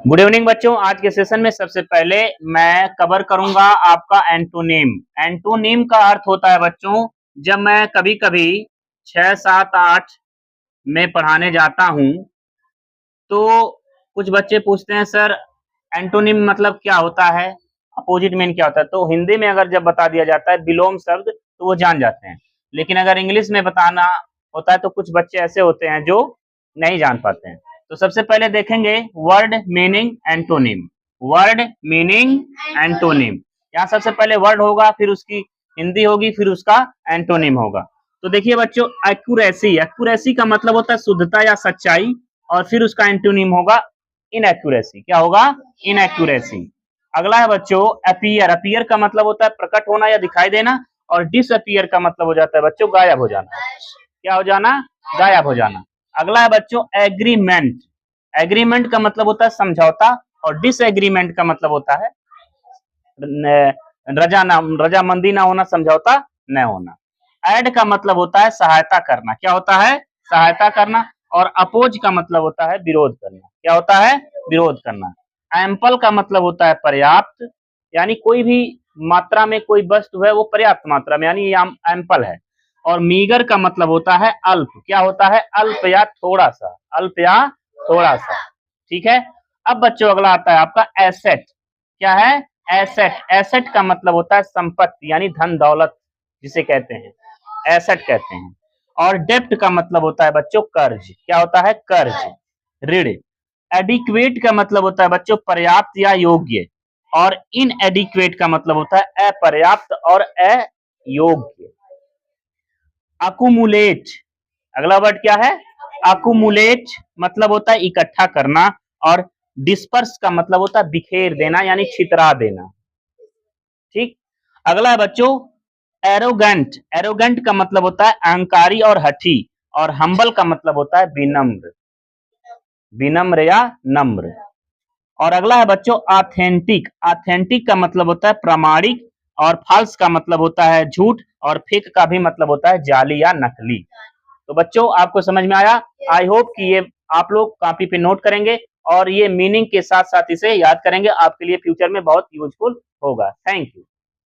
Good evening बच्चों। आज के सेशन में सबसे पहले मैं कवर करूंगा आपका एंटोनिम। एंटोनिम का अर्थ होता है बच्चों, जब मैं कभी कभी 6, 7, 8 में पढ़ाने जाता हूं तो कुछ बच्चे पूछते हैं सर एंटोनिम मतलब क्या होता है, अपोजिट मीन क्या होता है। तो हिंदी में अगर जब बता दिया जाता है विलोम शब्द तो वो जान जाते हैं, लेकिन अगर इंग्लिश में बताना होता है तो कुछ बच्चे ऐसे होते हैं जो नहीं जान पाते हैं। तो सबसे पहले देखेंगे word meaning antonym. Word meaning antonym, यहाँ सबसे पहले वर्ड होगा, फिर उसकी हिंदी होगी, फिर उसका एंटोनिम होगा। तो देखिए बच्चों, एक्यूरेसी। एक्यूरेसी का मतलब होता है शुद्धता या सच्चाई, और फिर उसका एंटोनिम होगा इनएक्यूरेसी। क्या होगा? इनएक्यूरेसी। अगला है बच्चों अपीयर। अपीयर का मतलब होता है प्रकट होना या दिखाई देना, और डिसअपीयर का मतलब हो जाता है बच्चों गायब हो जाना। क्या हो जाना? गायब हो जाना। अगला है बच्चों एग्रीमेंट। एग्रीमेंट का मतलब होता है समझौता, और डिसएग्रीमेंट का मतलब होता है रजामंदी ना होना, समझौता न होना। ऐड का मतलब होता है सहायता करना। क्या होता है? सहायता करना। और अपोज का मतलब होता है विरोध करना। क्या होता है? विरोध करना। एम्पल का मतलब होता है पर्याप्त, यानी कोई भी मात्रा में कोई वस्तु है वो पर्याप्त मात्रा में, यानी एम्पल है। और मीगर का मतलब होता है अल्प। क्या होता है? अल्प या थोड़ा सा। अल्प या थोड़ा सा। ठीक है। अब बच्चों अगला आता है आपका एसेट। क्या है? एसेट। एसेट का मतलब होता है संपत्ति, यानी धन दौलत जिसे कहते हैं, एसेट कहते हैं। और डेप्ट का मतलब होता है बच्चों कर्ज। क्या होता है? कर्ज, ऋण। एडिक्वेट का मतलब होता है बच्चों पर्याप्त या योग्य, और इनएडिक्वेट का मतलब होता है अपर्याप्त और अयोग्य। अकुमुलेट, अगला वर्ड क्या है? अकुमुलेट मतलब होता है इकट्ठा करना, और डिस्पर्स का मतलब होता है बिखेर देना, यानी छितरा देना। ठीक। अगला है बच्चों एरोगेंट। एरोगेंट का मतलब होता है अहंकारी और हठी, और हम्बल का मतलब होता है विनम्र। विनम्र या नम्र। और अगला है बच्चों ऑथेंटिक। ऑथेंटिक का मतलब होता है प्रामाणिक, और फॉल्स का मतलब होता है झूठ, और फेक का भी मतलब होता है जाली या नकली। तो बच्चों आपको समझ में आया? आई होप कि ये आप लोग कॉपी पे नोट करेंगे, और ये मीनिंग के साथ साथ इसे याद करेंगे, आपके लिए फ्यूचर में बहुत यूजफुल होगा। Thank you.